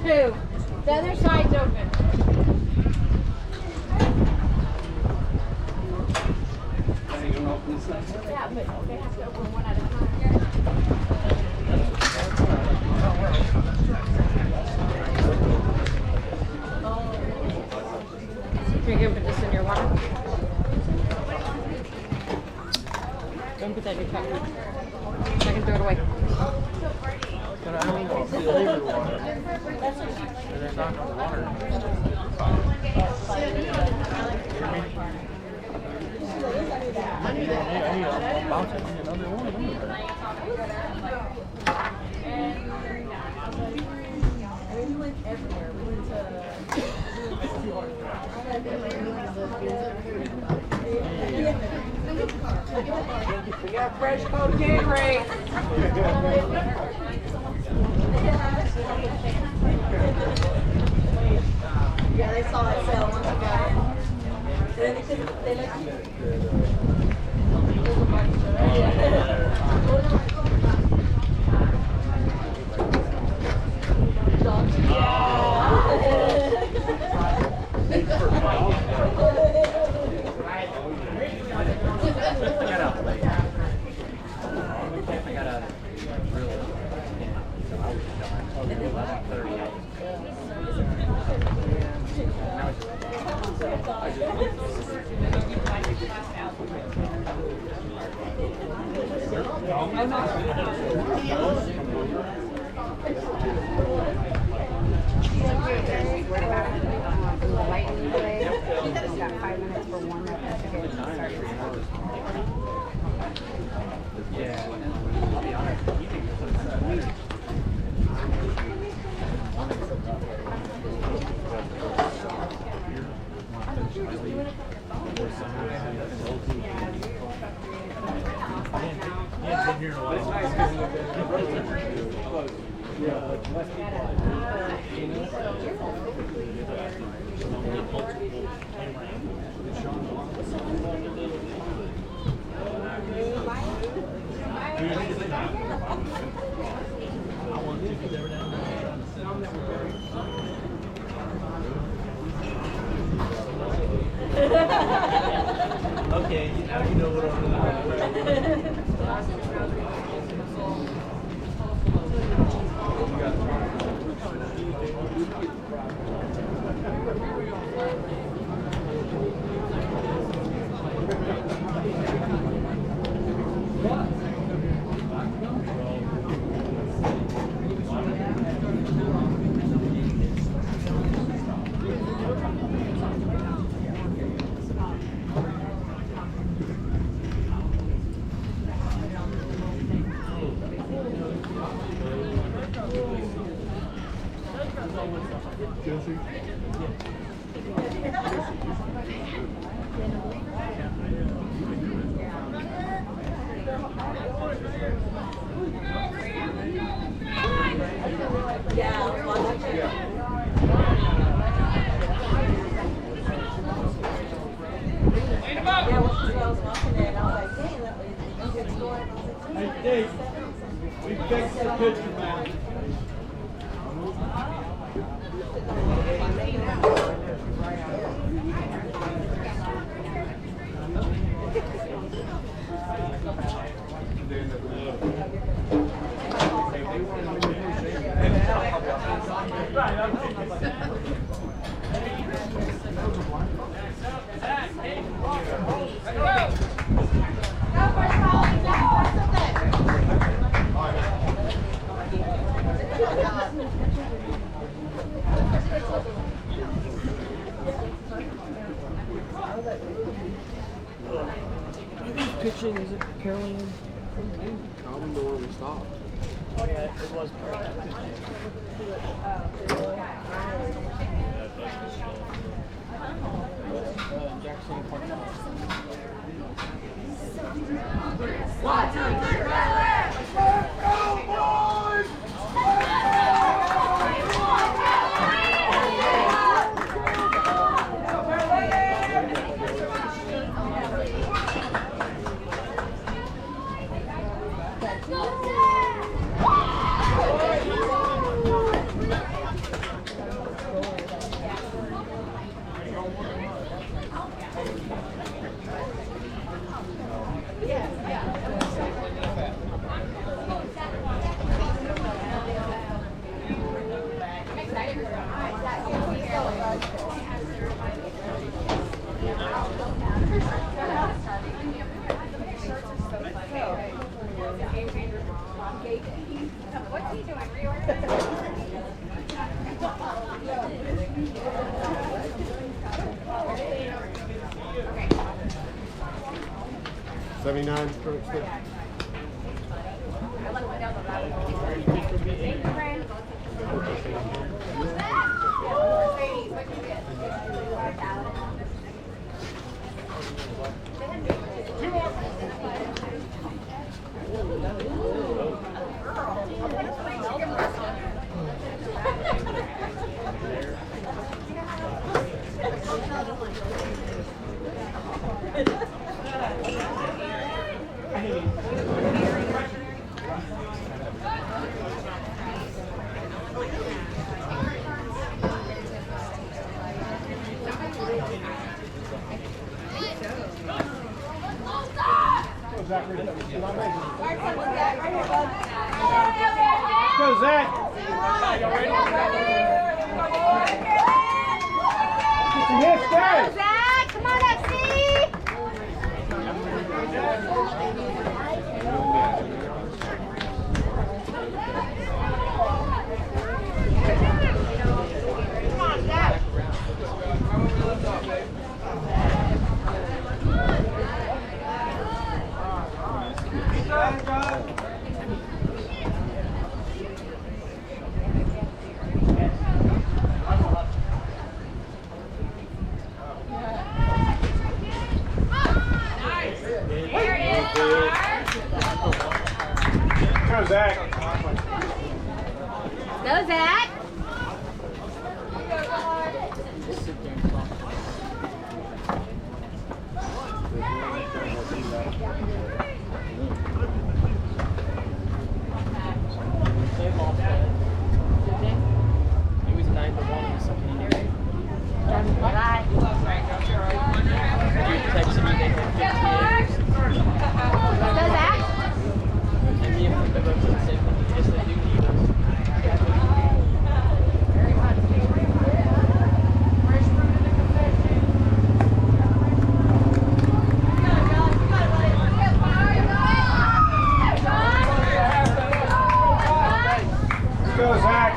Two. The other side's open. Yeah, but they have to open one at a time. You're going to put this in your water? Don't put that in your cup. I can throw it away. But I don't want to feel over water. There's not no water. I need a bounce. I need another one. We went everywhere. We went to we got fresh coat Gatorade. Yeah, they saw it sell once we got in. And then they let Okay, now you know what I'm doing. Hey, we fixed the picture, man. Pitching, is it PEARLAND? I don't know where we stopped. Oh yeah, it was Jackson Park. 1, 2, 3, let's go, boys! 79 strokes there. Go, Zach. Get some hits, guys. Zach, come on, FC! Come on, Zach. Go, Zach. Go, Zach. It was 9-1 in the second inning. Bye. You texted me they had 58. Go, Zach. And me and Flip both said the same thing. Yes, they do need us. Go, Zach.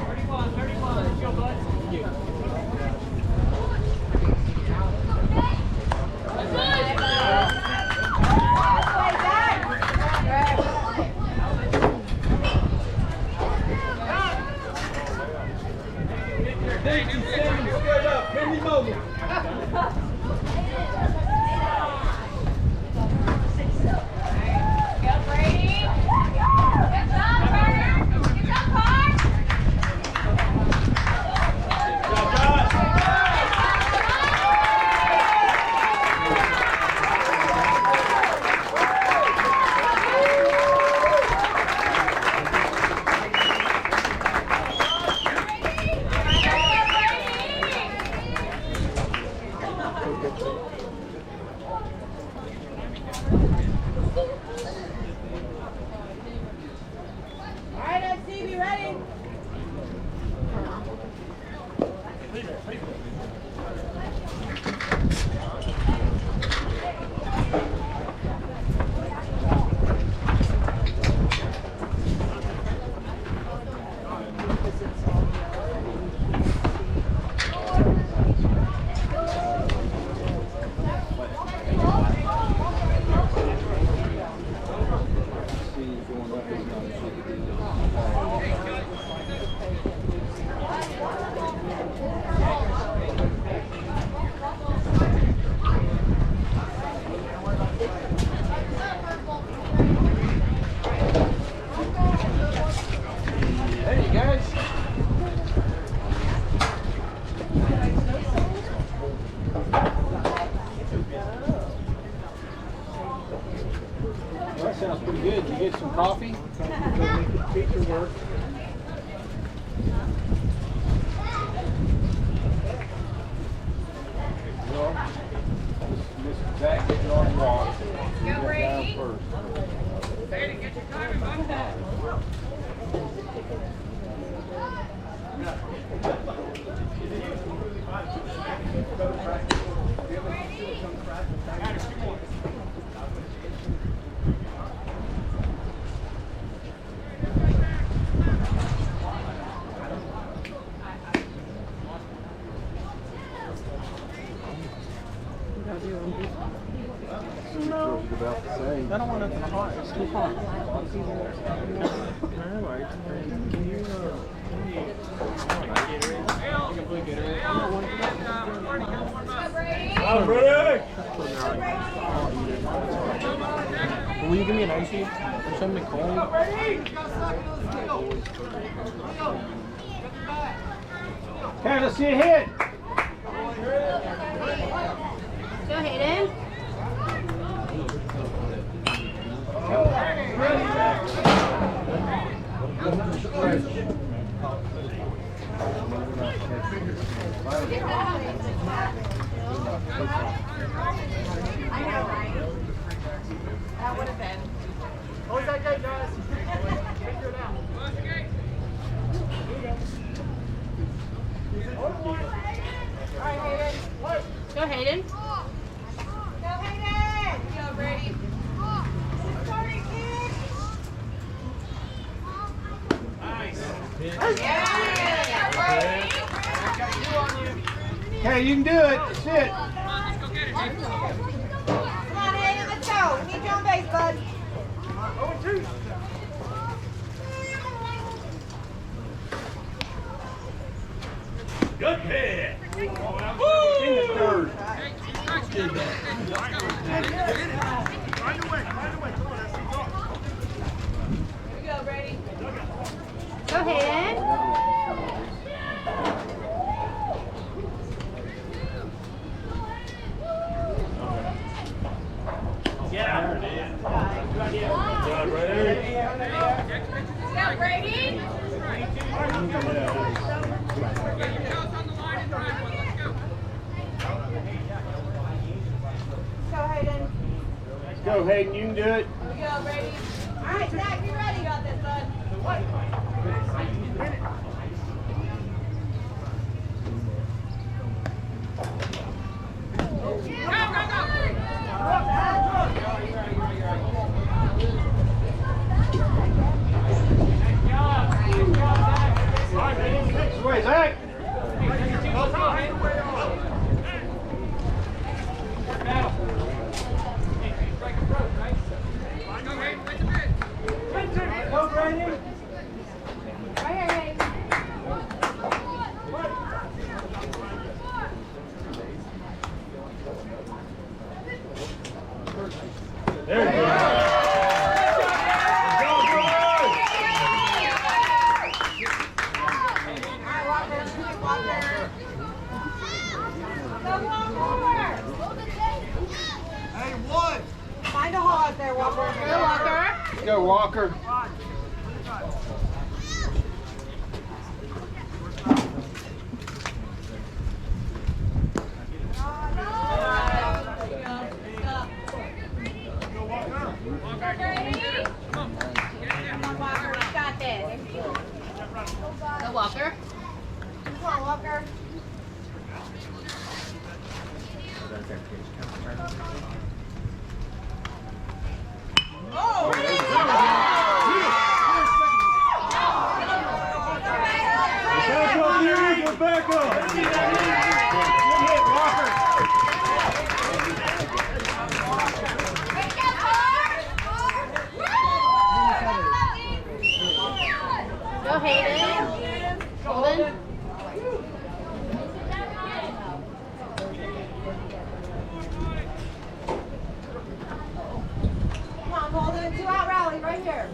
Hey, guys. I don't want nothing hot. It's too hot. Can you I'm ready. will you give me an icy or something cold? Okay, let's see a hit. Go Hayden. I know, right? That would have been. What was that gate, guys? Figure it out. All right, Hayden. Go Hayden. Go Hayden. Go Brady. Okay, you can do it. Sit. Come on, Hayden, let's go. We need you on base, bud. Good hit. In the third. Go, Brady. Go, Hayden. Yeah. Good, ready? Go, Brady. Go, Hayden. Let's go, Hayden. You can do it. Here we go, Brady. All right, Zach, you ready? You got this, bud. This way, Zach. Go, Brandon. Right here, Hayden. There you go. Find a hole out there, Walker. Go, Walker. Let's go, Walker. Come on, Walker. We got this. Go, Walker. Come on, Walker. Back up, Yuri. Go back up. Good hit, Walker. Go, Hayden. Golden. Come on, Golden. 2-out rally right here.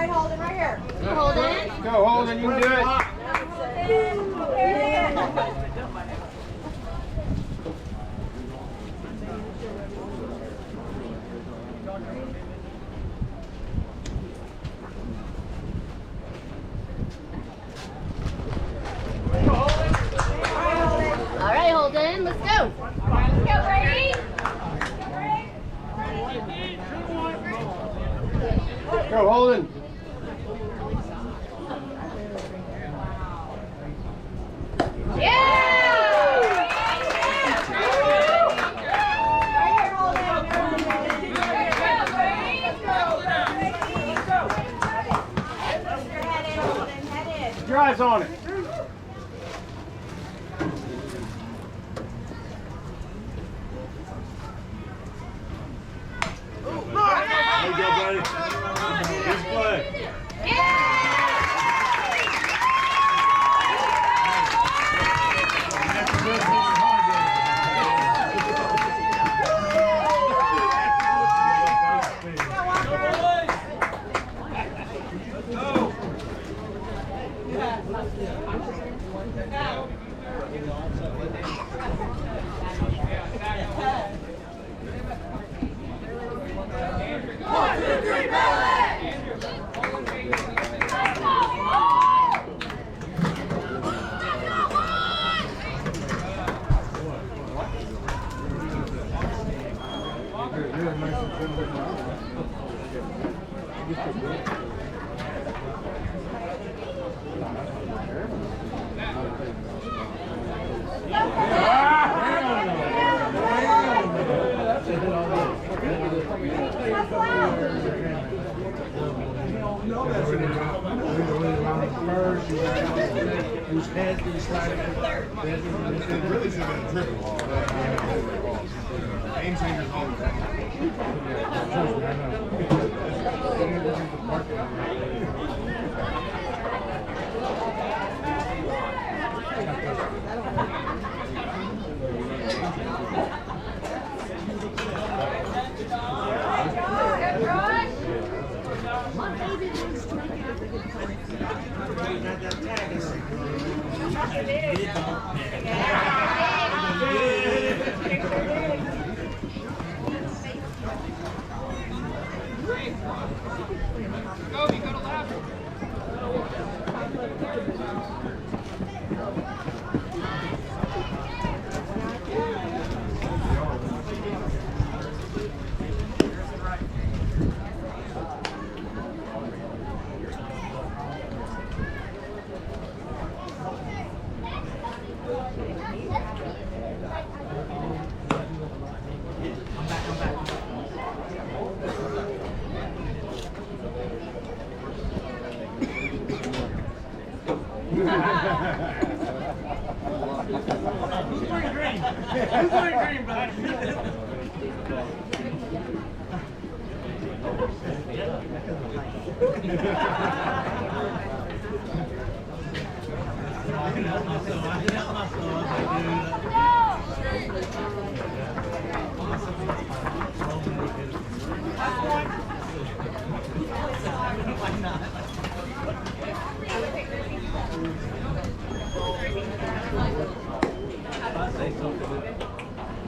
right, Holden, right here. Holden. Go, Holden, you can do it. All right, Holden, let's go. Let's go, Brady. Go, Holden. Keep your eyes on it. There you go, buddy. Good play. Whose head is sliding. It really should have been a triple. Game changers all the time.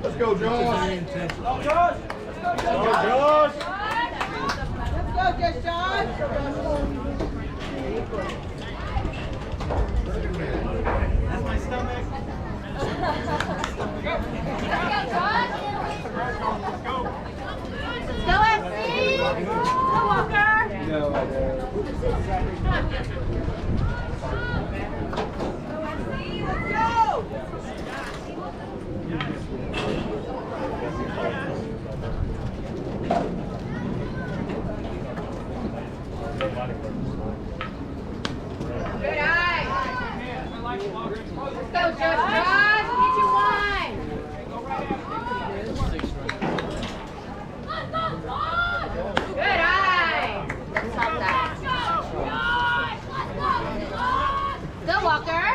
Let's go, Josh. Go, Josh. Go, Josh. Let's go, just Josh. That's my stomach. Let's go, FC. Go, Walker. No, I don't. Let's go. Good eye. Let's go, Josh. Get you one. Good eye. Let's help that. Go, Walker.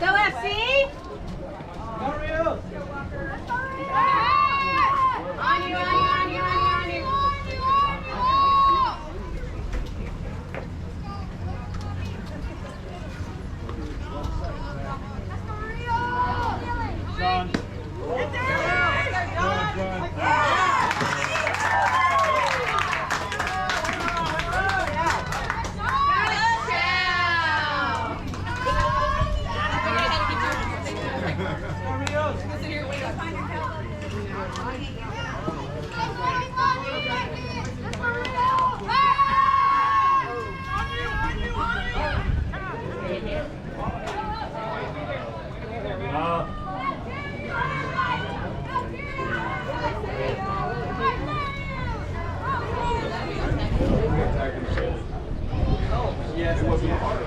Go FC! On you, on you, on you, on you, on you. John. Yes, it wasn't hard.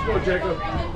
Let's go, Jacob.